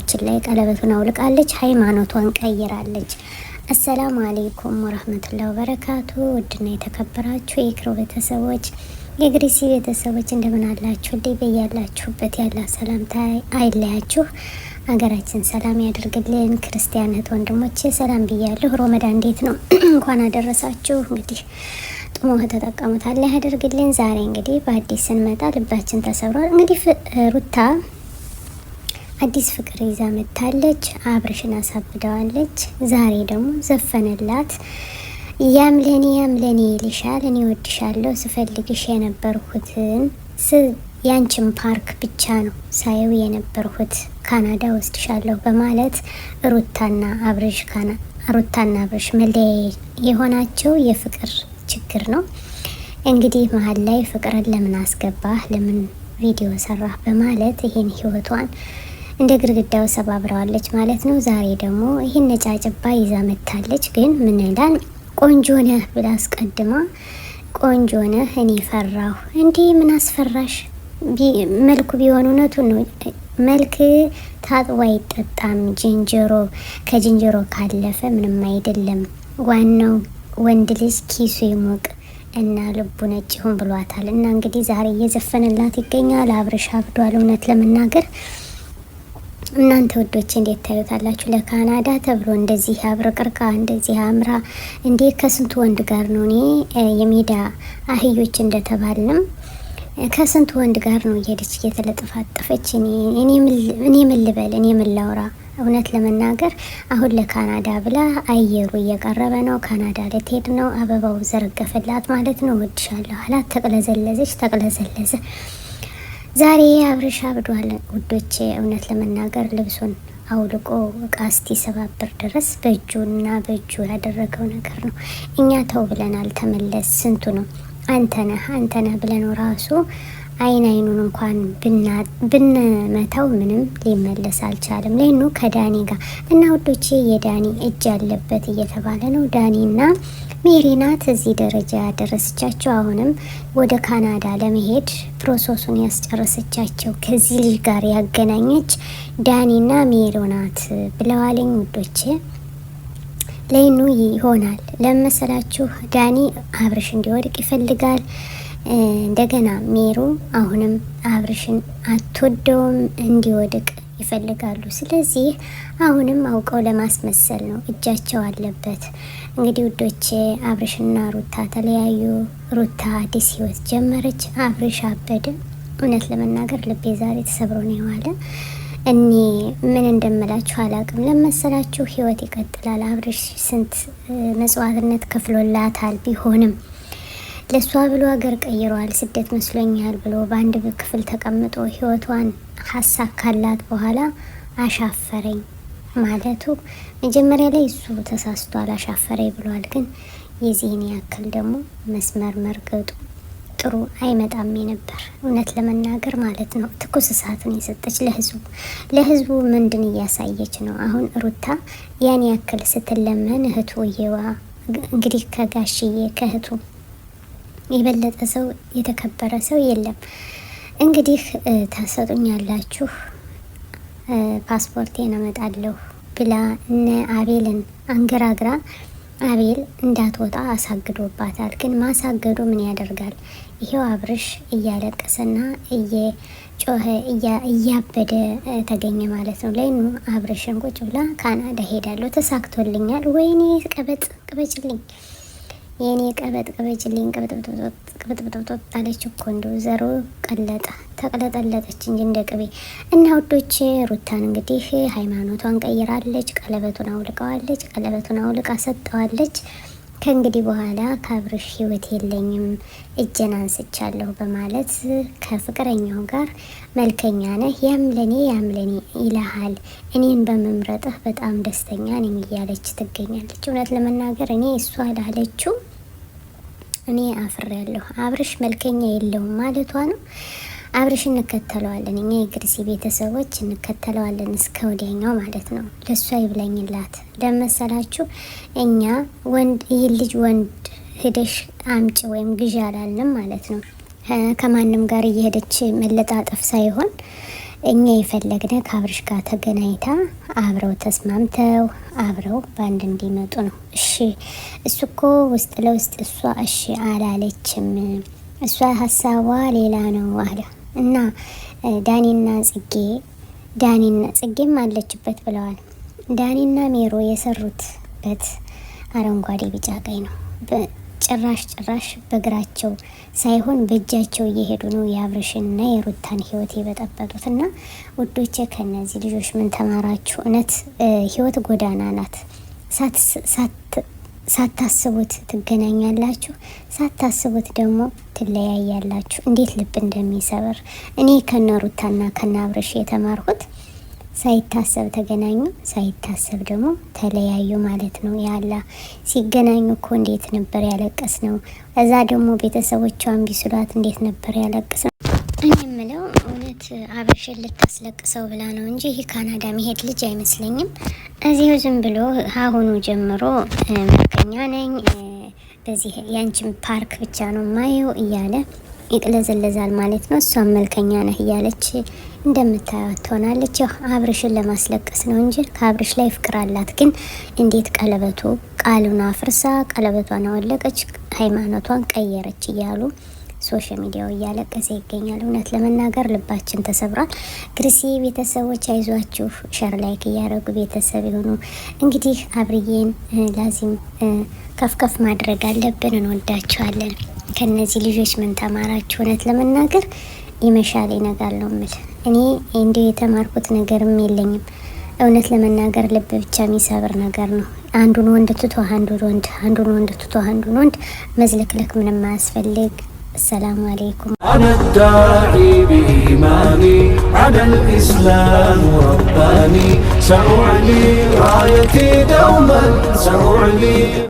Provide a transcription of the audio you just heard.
ችን ላይ ቀለበቱን አውልቃለች፣ ሃይማኖቷን ቀይራለች። አሰላሙ አለይኩም ወራህመቱላሂ ወበረካቱ። ውድና የተከበራችሁ የኢክሮ ቤተሰቦች የግሪሲ ቤተሰቦች እንደምን አላችሁ? በያላችሁበት ያለ ሰላምታ አይለያችሁ። ሀገራችን ሰላም ያደርግልን። ክርስቲያን እህት ወንድሞቼ ሰላም ብያለሁ። ሮመዳን እንዴት ነው? እንኳን አደረሳችሁ። እንግዲህ ጥሞ ተጠቀሙት አላህ ያደርግልን። ዛሬ እንግዲህ በአዲስ ስንመጣ ልባችን ተሰብሯል። እንግዲህ ሩታ አዲስ ፍቅር ይዛ መታለች። አብርሽን አሳብደዋለች። ዛሬ ደግሞ ዘፈነላት። ያምለኔ ያምለኔ ይልሻል፣ እኔ ወድሻለሁ፣ ስፈልግሽ የነበርኩትን ያንቺን ፓርክ ብቻ ነው ሳየው የነበርኩት፣ ካናዳ ወስድሻለሁ በማለት ሩታና አብርሽ መለያየት የሆናቸው የፍቅር ችግር ነው። እንግዲህ መሀል ላይ ፍቅርን ለምን አስገባህ፣ ለምን ቪዲዮ ሰራህ በማለት ይሄን ህይወቷን እንደ ግርግዳው ሰባብረዋለች ማለት ነው። ዛሬ ደግሞ ይህን ነጫጭባ ይዛ መታለች። ግን ምን ይላል? ቆንጆ ነህ ብላ አስቀድማ ቆንጆ ነህ እኔ ፈራሁ። እንዲህ ምን አስፈራሽ? መልኩ ቢሆን እውነቱን ነው። መልክ ታጥቦ አይጠጣም። ዝንጀሮ ከዝንጀሮ ካለፈ ምንም አይደለም። ዋናው ወንድ ልጅ ኪሱ ይሞቅ እና ልቡ ነጭ ይሁን ብሏታል። እና እንግዲህ ዛሬ እየዘፈንላት ይገኛል። አብርሽ አብዷል። እውነት ለመናገር እናንተ ወዶች እንዴት ታዩታላችሁ? ለካናዳ ተብሎ እንደዚህ አብረቅርቃ እንደዚህ አምራ እንዴ ከስንቱ ወንድ ጋር ነው? እኔ የሜዳ አህዮች እንደተባልንም ከስንቱ ወንድ ጋር ነው እየሄደች እየተለጠፋጠፈች። እኔ ምን ልበል? እኔ ምን ላውራ? እውነት ለመናገር አሁን ለካናዳ ብላ አየሩ እየቀረበ ነው። ካናዳ ልትሄድ ነው። አበባው ዘረገፈላት ማለት ነው። ወድሻለሁ አላት። ተቅለዘለዘ። ዛሬ አብርሽ አብዷል ውዶቼ። እውነት ለመናገር ልብሱን አውልቆ እቃ እስኪሰባብር ድረስ በእጁና በእጁ ያደረገው ነገር ነው። እኛ ተው ብለናል፣ ተመለስ። ስንቱ ነው አንተነህ ብለን ራሱ አይኑን እንኳን ብንመታው ምንም ሊመለስ አልቻለም። ለይኑ ከዳኒ ጋር እና ውዶቼ የዳኒ እጅ ያለበት እየተባለ ነው። ዳኒና ሜሪ ናት እዚህ ደረጃ ያደረሰቻቸው። አሁንም ወደ ካናዳ ለመሄድ ፕሮሰሱን ያስጨረሰቻቸው ከዚህ ልጅ ጋር ያገናኘች ዳኒና ሜሪ ናት ብለዋለኝ ውዶቼ። ለይኑ ይሆናል ለመሰላችሁ ዳኒ አብርሽ እንዲወድቅ ይፈልጋል። እንደገና ሜሩ አሁንም አብርሽን አትወደውም፣ እንዲወድቅ ይፈልጋሉ። ስለዚህ አሁንም አውቀው ለማስመሰል ነው፣ እጃቸው አለበት። እንግዲህ ውዶቼ አብርሽና ሩታ ተለያዩ። ሩታ አዲስ ህይወት ጀመረች፣ አብርሽ አበደ። እውነት ለመናገር ልቤ ዛሬ ተሰብሮ ነው የዋለ። እኔ ምን እንደምላችሁ አላቅም። ለመሰላችሁ ህይወት ይቀጥላል። አብርሽ ስንት መስዋዕትነት ከፍሎላታል። ቢሆንም ለሷ ብሎ ሀገር ቀይሯል። ስደት መስሎኛል ብሎ በአንድ ክፍል ተቀምጦ ህይወቷን ካላት በኋላ አሻፈረኝ ማለቱ መጀመሪያ ላይ እሱ ተሳስቷል፣ አሻፈረኝ ብሏል። ግን የዚህን ያክል ደግሞ መስመር መርገጡ ጥሩ አይመጣም ነበር፣ እውነት ለመናገር ማለት ነው። ትኩስ እሳትን የሰጠች ለህዝቡ ምንድን እያሳየች ነው? አሁን ሩታ ያን ያክል ስትለመን እህትዬዋ እንግዲህ ከጋሽዬ ከእህቱ የበለጠ ሰው የተከበረ ሰው የለም። እንግዲህ ታሰጡኛላችሁ ፓስፖርቴን አመጣለሁ ብላ እነ አቤልን አንገራግራ አቤል እንዳትወጣ አሳግዶባታል። ግን ማሳገዱ ምን ያደርጋል? ይሄው አብርሽ እያለቀሰና እየጮኸ እያበደ ተገኘ ማለት ነው። ለይኑ አብርሽን ቁጭ ብላ ካናዳ ሄዳለሁ ተሳክቶልኛል፣ ወይኔ ቀበጥ ቅበጭልኝ፣ የኔ ቀበጥ ቅበጭልኝ፣ ቅብጥብጥብጥ አለች እኮ እንደው ዘሮ ተቀለጠለጠች እንጂ እንደ ቅቤ። እና ውዶች ሩታን እንግዲህ ሃይማኖቷን ቀይራለች። ቀለበቱን አውልቃ ሰጠዋለች። ከእንግዲህ በኋላ ከአብርሽ ህይወት የለኝም እጄን አንስቻለሁ በማለት ከፍቅረኛው ጋር መልከኛ ነህ ያምለኔ ይልሃል፣ እኔን በመምረጥህ በጣም ደስተኛ ነኝ እያለች ትገኛለች። እውነት ለመናገር እኔ እሷ ላለችው እኔ አፍሬያለሁ። አብርሽ መልከኛ የለውም ማለቷ ነው። አብርሽ እንከተለዋለን፣ እኛ የግርሲ ቤተሰቦች እንከተለዋለን እስከ ወዲያኛው ማለት ነው። ለእሷ ይብላኝላት ለመሰላችሁ እኛ ይህ ልጅ ወንድ ሄደሽ አምጪ ወይም ግዢ አላልንም ማለት ነው። ከማንም ጋር እየሄደች መለጣጠፍ ሳይሆን እኛ የፈለግነ ከአብርሽ ጋር ተገናኝታ አብረው ተስማምተው አብረው ባንድ እንዲመጡ ነው። እሺ እሱ እኮ ውስጥ ለውስጥ እሷ እሺ አላለችም፣ እሷ ሀሳቧ ሌላ ነው አለ እና ዳኒና ጽጌም አለችበት ብለዋል። ዳኒና ሜሮ የሰሩትበት አረንጓዴ ቢጫ ቀይ ነው። ጭራሽ በእግራቸው ሳይሆን በእጃቸው እየሄዱ ነው የአብርሽና የሩታን ህይወት የበጠበጡት። እና ውዶቼ ከነዚህ ልጆች ምን ተማራችሁ? እውነት ህይወት ጎዳና ናት። ሳታስቡት ትገናኛላችሁ፣ ሳታስቡት ደግሞ ትለያያላችሁ። እንዴት ልብ እንደሚሰብር እኔ ከነ ሩታና ከነ አብርሽ የተማርኩት ሳይታሰብ ተገናኙ፣ ሳይታሰብ ደግሞ ተለያዩ ማለት ነው። ያላ ሲገናኙ እኮ እንዴት ነበር ያለቀስ ነው። እዛ ደግሞ ቤተሰቦቿን ቢስሏት እንዴት ነበር ያለቅስ ነው። እኔ የምለው እውነት አብርሽን ልታስለቅሰው ብላ ነው እንጂ ይህ ካናዳ መሄድ ልጅ አይመስለኝም። እዚሁ ዝም ብሎ አሁኑ ጀምሮ መልከኛ ነኝ በዚህ ያንቺን ፓርክ ብቻ ነው ማየው እያለ ይቅለዘለዛል ማለት ነው። እሷም መልከኛ ነህ እያለች እንደምታዩት ትሆናለች። ያው አብርሽን ለማስለቀስ ነው እንጂ ከአብርሽ ላይ ፍቅር አላት። ግን እንዴት ቃሉን አፍርሳ ቀለበቷን አወለቀች፣ ሃይማኖቷን ቀየረች እያሉ ሶሻል ሚዲያው እያለቀሰ ይገኛል። እውነት ለመናገር ልባችን ተሰብሯል። ግሪሲ ቤተሰቦች አይዟችሁ፣ ሸር ላይክ እያደረጉ ቤተሰብ የሆኑ እንግዲህ አብርዬን ላዚም ከፍከፍ ማድረግ አለብን። እንወዳችኋለን። ከነዚህ ልጆች ምን ተማራችሁ? እውነት ለመናገር ይመሻል ነገር ነው ምል እኔ እንዲሁ የተማርኩት ነገርም የለኝም። እውነት ለመናገር ልብ ብቻ የሚሰብር ነገር ነው። አንዱን ወንድ ትቶ አንዱን ወንድ ትቶ አንዱን ወንድ መዝለክለክ ምንም አያስፈልግ። السلام عليكم. أنا الداعي بإيماني على الإسلام رباني سأعلي رايتي دوما